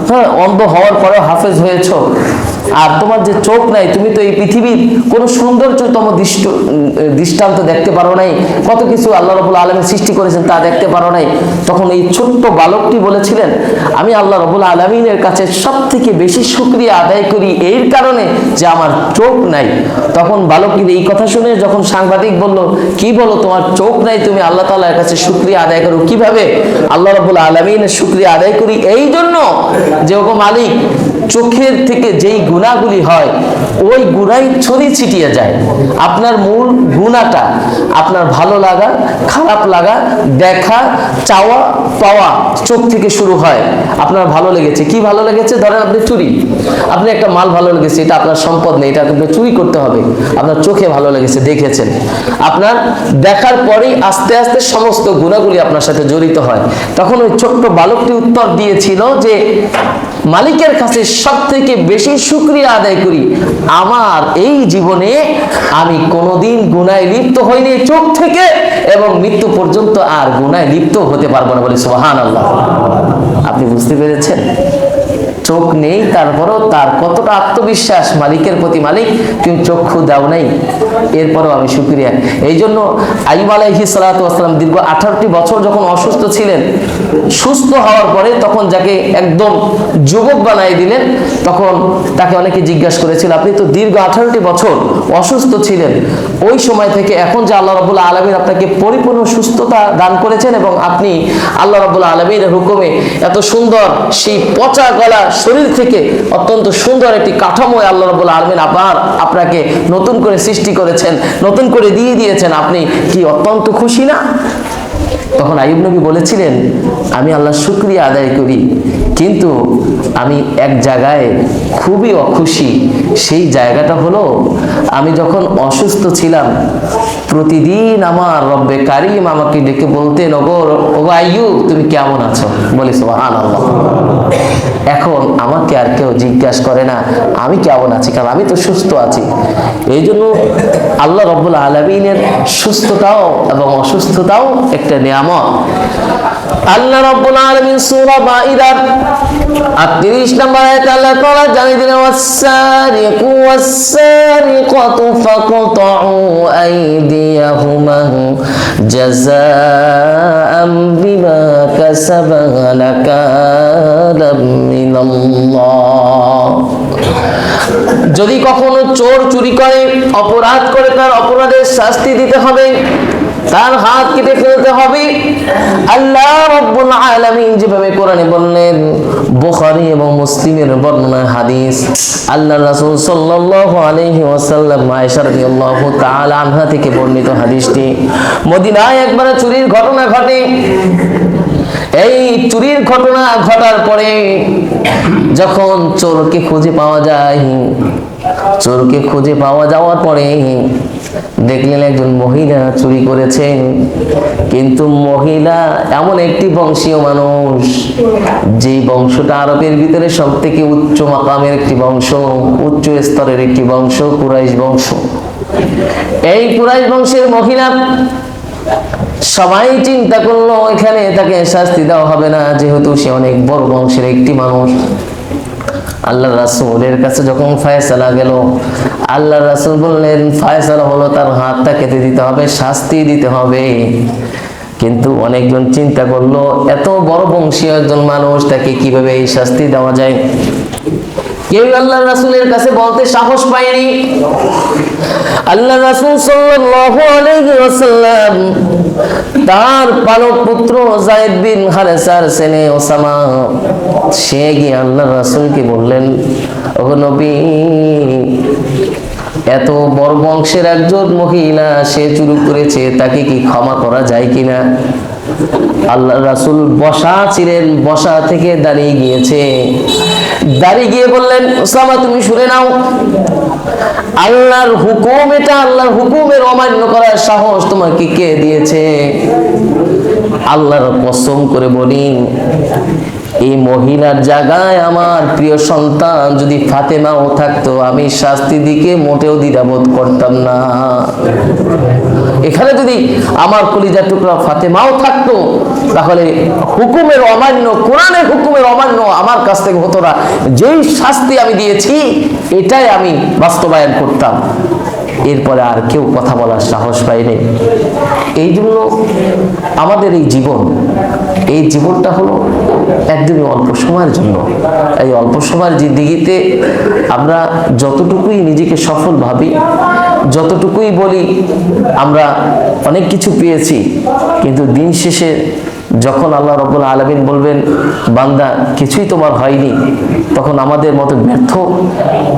A: হ্যাঁ, অন্ধ হওয়ার পরেও হাফেজ হয়েছো, আর তোমার যে চোখ নাই, তুমি তো এই পৃথিবীর কোনো সৌন্দর্যতম দৃষ্টান্ত দেখতে পারো নাই, কত কিছু আল্লাহ রাব্বুল আলামিন সৃষ্টি করেছেন তা দেখতে পারো নাই। তখন এই ছোট্ট বালকটি বলেছিলেন, আমি আল্লাহ রাব্বুল আলামিনের কাছে সবথেকে বেশি শুকরিয়া আদায় করি এর কারণে যে আমার চোখ নাই। তখন বালকটির এই কথা শুনে যখন সাংবাদিক বলল, কি বলো, তোমার চোখ নাই, তুমি আল্লাহ তাআলার কাছে শুকরিয়া আদায় করো কিভাবে? আল্লাহ রাব্বুল আলামিনের শুকরিয়া আদায় করি এই জন্য যে ওগো মালিক, চোখের থেকে যেই গুনাহগুলি হয়, ওই গুনাহই ছড়িয়ে ছিটিয়ে যায়। আপনার মূল গুনাহটা, আপনার ভালো লাগা, খারাপ লাগা, দেখা, চাওয়া, পাওয়া চোখ থেকে শুরু হয়। আপনার ভালো লেগেছে, কি ভালো লেগেছে? ধরেন আপনি চুরি, আপনি একটা মাল ভালো লেগেছে, এটা আপনার সম্পদ নেই, এটা আপনাকে চুরি করতে হবে, আপনার চোখে ভালো লেগেছে, দেখেছেন। আপনার দেখার পরেই আস্তে আস্তে সমস্ত গুনাহগুলি আপনার সাথে জড়িত হয়। তখন ওই ছোট্ট বালকটি উত্তর দিয়েছিল যে মালিকের কাছে সবথেকে বেশি শুকরিয়া আদায় করি, আমার এই জীবনে আমি কোনোদিন গুনাহে লিপ্ত হইনি চোখ থেকে, এবং মৃত্যু পর্যন্ত আর গুনাহে লিপ্ত হতে পারবো না, বলে সুবহানাল্লাহ। আপনি বুঝতে পেরেছেন? চোখ নেই, তারপরও তার কতটা আত্মবিশ্বাস মালিকের প্রতি, মালিক তুমি চক্ষু দাও নাই, এরপরও আমি শুকরিয়া। এই জন্য আইয়ুব আলাইহিস সালাতু ওয়াস সালাম দীর্ঘ 18টি বছর যখন অসুস্থ ছিলেন, সুস্থ হওয়ার পরে তখন যাকে একদম যুবক বানাই দিলেন, তখন তাকে অনেকে জিজ্ঞাসা করেছিল, আপনি তো দীর্ঘ 18টি বছর অসুস্থ ছিলেন, ওই সময় থেকে এখন যে আল্লাহ রাব্বুল আলামিন আপনাকে পরিপূর্ণ সুস্থতা দান করেছেন, এবং আপনি আল্লাহ রাব্বুল আলামিনের হুকুমে এত সুন্দর সেই পচা গলা শরীর থেকে অত্যন্ত সুন্দর একটি কাঠামো আল্লাহ রাব্বুল আলামিন আপনাকে নতুন করে সৃষ্টি করেছেন, নতুন করে দিয়ে দিয়েছেন, আপনি কি অত্যন্ত খুশি না? তখন আইয়ুব নবী বলেছিলেন, আমি আল্লাহর শুকরিয়া আদায় করি, কিন্তু আমি এক জায়গায় খুবই অখুশি। সেই জায়গাটা হলো, আমি যখন অসুস্থ ছিলাম, প্রতিদিন আমার রব্বে কারিম আমাকে ডেকে বলতেন, ওগো আইয়ুব তুমি কেমন আছো? বলি সুবহানাল্লাহ। এখন আমাকে আর কেউ জিজ্ঞাসা করে না আমি কেমন আছি, কারণ আমি তো সুস্থ আছি। এই জন্য আল্লাহ রাব্বুল আলামিনের সুস্থতাও এবং অসুস্থতাও একটা নিয়ামত। কিয়ামত। আল্লাহ রাব্বুল আলামিন সূরা মাইদার ৩৮ নম্বর আয়াতে আল্লাহ তাআলা জানিয়ে দিলেন, ওয়াস-সারিকু ওয়াস-সারিকাতু ফাকতাউ আইদিয়াহুমা জাযাআম বিমা কাসাবা নাকালাম মিনাল্লাহ। যদি কখনো চোর চুরি করে, অপরাধ করে, তার অপরাধের শাস্তি দিতে হবে, তার হাত কেটে ফেলতে হবে। আল্লাহ রাব্বুল আলামিন যেভাবে কোরআনে বললেন, বুখারী এবং মুসলিমের বর্ণনা হাদিস, আল্লাহ রাসূল সাল্লাল্লাহু আলাইহি ওয়াসাল্লাম আয়েশা রাদিয়াল্লাহু তাআলা আনহা থেকে বর্ণিত হাদিসটি, মদিনায় একবার চুরির ঘটনা ঘটে। এই চুরির ঘটনা ঘটার পরে যখন চোরকে খুঁজে পাওয়া যায়, চোরকে খুঁজে পাওয়া যাওয়ার পরে দেখলেন একজন মহিলা চুরি করেছেন। কিন্তু মহিলা এমন একটি বংশীয় মানুষ, যে বংশটা আরবের ভিতরে সব থেকে উচ্চ মাকামের একটি বংশ, উচ্চ স্তরের একটি বংশ, কুরাইশ বংশ। এই কুরাইশ বংশের মহিলা, সবাই চিন্তা করলো এখানে তাকে শাস্তি দেওয়া হবে না, যেহেতু সে অনেক বড় বংশের একটি মানুষ। আল্লাহ রাসূলের কাছে যখন ফয়সালা গেল, আল্লাহ রাসূল বললেন ফয়সালা হলো তার হাতটা কেটে দিতে হবে, শাস্তি দিতে হবে। কিন্তু অনেকজন চিন্তা করলো এত বড় বংশীয় একজন মানুষ, তাকে কিভাবে এই শাস্তি দেওয়া যায়। কেউ আল্লাহ রাসূলের কাছে বলতে সাহস পায়নি। আল্লাহ রাসূল সাল্লাল্লাহু আলাইহি ওয়াসাল্লাম তার পালক পুত্র যায়েদ বিন হারেসার ছেলে ওসামা, সে গিয়ে আল্লাহ রাসূলকে বললেন, ওগো নবী, এত বড় বংশের একজন মহিলা সে চুরি করেছে, তাকে কি ক্ষমা করা যায় কিনা? আল্লাহ রাসূল বসা ছিলেন, বসা থেকে দাঁড়িয়ে গিয়েছে, দাঁড়িয়ে গিয়ে বললেন, ওসামা তুমি শুনে নাও, আল্লাহর হুকুম এটা, আল্লাহর হুকুমের অমান্য করার সাহস তোমাকে কে দিয়েছে? আল্লাহর কসম করে বলি, এই মহিলার জায়গায় আমার প্রিয় সন্তান যদি ফাতেমাও থাকতো, আমি শাস্তি দিকে মোটেও দ্বিধাবোধ করতাম না। এখানে যদি আমার কলিজার টুকরা ফাতেমাও থাকতো, তাহলে হুকুমের অমান্য, কোরআনের হুকুমের অমান্য আমার কাছ থেকে হতো না। যেই শাস্তি আমি দিয়েছি এটাই আমি বাস্তবায়ন করতাম। এরপরে আর কেউ কথা বলার সাহস পায়নি। এই জন্য আমাদের এই জীবনটা হলো একদমই অল্প সময়ের জন্য। এই অল্প সময়ের জিন্দেগিতে আমরা যতটুকুই নিজেকে সফল ভাবি, যতটুকুই বলি আমরা অনেক কিছু পেয়েছি, কিন্তু দিন শেষে যখন আল্লাহ রাব্বুল আলামিন বলবেন, বান্দা কিছুই তোমার হয়নি, তখন আমাদের মতো ব্যর্থ,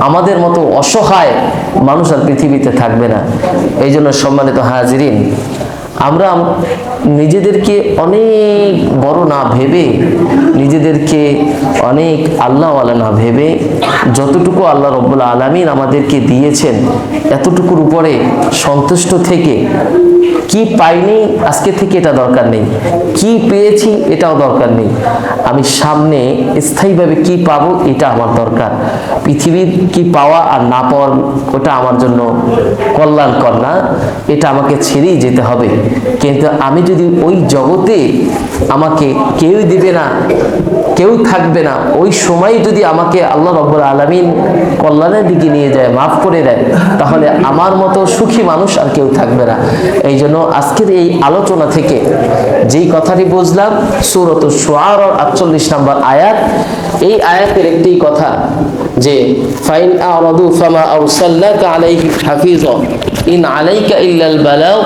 A: আমাদের মতো অসহায় মানুষ আর পৃথিবীতে থাকবে না। এই জন্য সম্মানিত হাজিরিন, আমরা নিজেদেরকে অনেক বড় না ভেবে, নিজেদেরকে অনেক আল্লাহওয়ালা না ভেবে, যতটুকু আল্লাহ রাব্বুল আলামিন আমাদেরকে দিয়েছেন এতটুকুর উপরে সন্তুষ্ট থেকে, কি পাইনি আজকে থেকে এটা দরকার নেই, কি পেয়েছি এটাও দরকার নেই, আমি সামনে স্থায়ীভাবে কি পাবো এটা আমার দরকার। পৃথিবীর কি পাওয়া আর না পাওয়ার ওটা আমার জন্য কল্যাণকর না, এটা আমাকে ছেড়েই যেতে হবে। কিন্তু আমি যদি ওই জগতে আমাকে কেউ দিবে না, কেউ থাকবে না, ওই সময় যদি আমাকে আল্লাহ রাব্বুল আলামিন কল্যাণের দিকে নিয়ে যায়, মাফ করে দেয়, তাহলে আমার মতো সুখী মানুষ আর কেউ থাকবে না। এই জন্য আজকের এই আলোচনা থেকে যেই কথাটি বুঝলাম, সূরাতুশ শুআরার ৪৮ নম্বর আয়াত, এই আয়াতের একটি কথা যে ফাইন আরাদু ফামা আরসালনাকা আলাইহিম হাফিযা ইন আলাইকা ইল্লাল বালাগ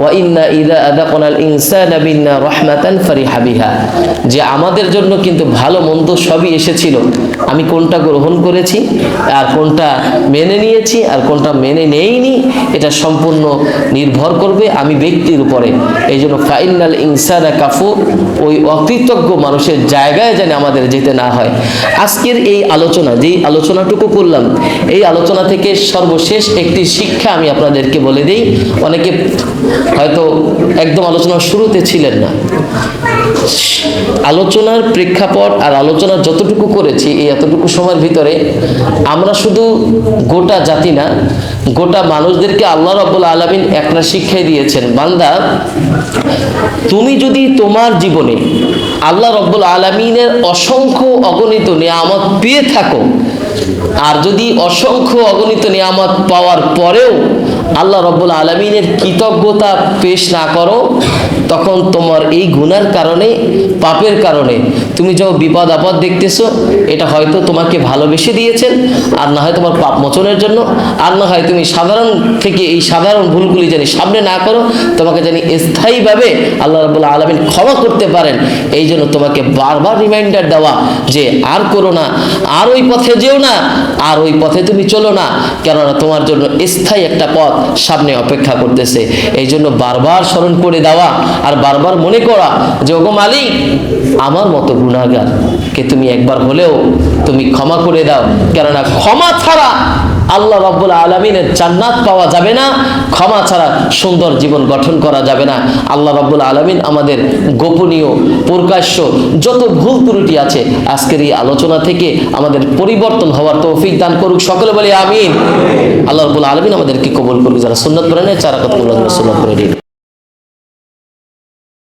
A: ওয়া ইন্না ইযা আযাকনাল ইনসানা বিন্না রাহমাতান ফারিহা বিহা, যে আমাদের জন্য কিন্তু ভালো মন্দ সবই এসেছিল, আমি কোনটা গ্রহণ করেছি আর কোনটা মেনে নিয়েছি আর কোনটা মেনে নেইনি এটা সম্পূর্ণ নির্ভর করবে আমি ব্যক্তির উপরে। এই জন্য ফাইনাল ইনসানা কাফুর, ওই অকৃতজ্ঞ মানুষের জায়গায় যেন আমাদের যেতে না হয়। আজকের এই আলোচনা, যেই আলোচনাটুকু করলাম, এই আলোচনা থেকে সর্বশেষ একটি শিক্ষা আমি আপনাদেরকে বলে দিই। অনেকে হয়তো একদম আলোচনার শুরুতে ছিলেন না। আলোচনার প্রেক্ষাপট আর আলোচনা যতটুকু করেছি এই এতটুকু সময়ের ভিতরে আমরা শুধু গোটা জাতি না, গোটা মানুষদেরকে আল্লাহ রাব্বুল আলামিন একটা শিক্ষাই দিয়েছেন, বান্দা তুমি যদি তোমার জীবনে আল্লাহ রাব্বুল আলামিনের অসংখ্য অগণিত নিয়ামত পেয়ে থাকো, আর যদি অসংখ্য অগণিত নিয়ামত পাওয়ার পরেও আল্লাহ রাব্বুল আলামিনের কৃতজ্ঞতা পেশ না করো, তখন তোমার এই গুনার কারণে, পাপের কারণে তুমি যা বিপদ আপদ দেখতেছো, এটা হয়তো তোমাকে ভালোবেসে দিয়েছেন, আর না হয় তোমার পাপ মোচনের জন্য, আর না হয় তুমি সাধারণ থেকে এই সাধারণ ভুলগুলি জানি সামনে না করো, তোমাকে জানি স্থায়ীভাবে আল্লাহ রাব্বুল আলামিন ক্ষমা করতে পারেন। এই জন্য তোমাকে বারবার রিমাইন্ডার দেওয়া যে আর করো না, আর ওই পথে যেও না, আর ওই পথে তুমি চলো না, কেননা তোমার জন্য স্থায়ী একটা পথ সামনে অপেক্ষা করতেছে। এই জন্য বারবার স্মরণ করে দেওয়া আর বারবার মনে করা যে ওগো মালিক, আমার মতো গুনাহগার কে তুমি একবার হলেও তুমি ক্ষমা করে দাও, কেননা ক্ষমা ছাড়া আল্লাহ রাব্বুল আলামিনের জান্নাত পাওয়া যাবে না, ক্ষমা ছাড়া সুন্দর জীবন গঠন করা যাবে না। আল্লাহ রাব্বুল আলামিন আমাদের গোপনীয় প্রকাশ্য যত ভুল ত্রুটি আছে আজকের এই আলোচনা থেকে আমাদের পরিবর্তন হওয়ার তৌফিক দান করুক, সকলে বলি আমিন। আল্লাহ রাব্বুল আলামিন আমাদেরকে কবুল করুক, যারা সুন্নাত পড়ে নেয় 4 রাকাত সুন্নাত পড়ে দিন।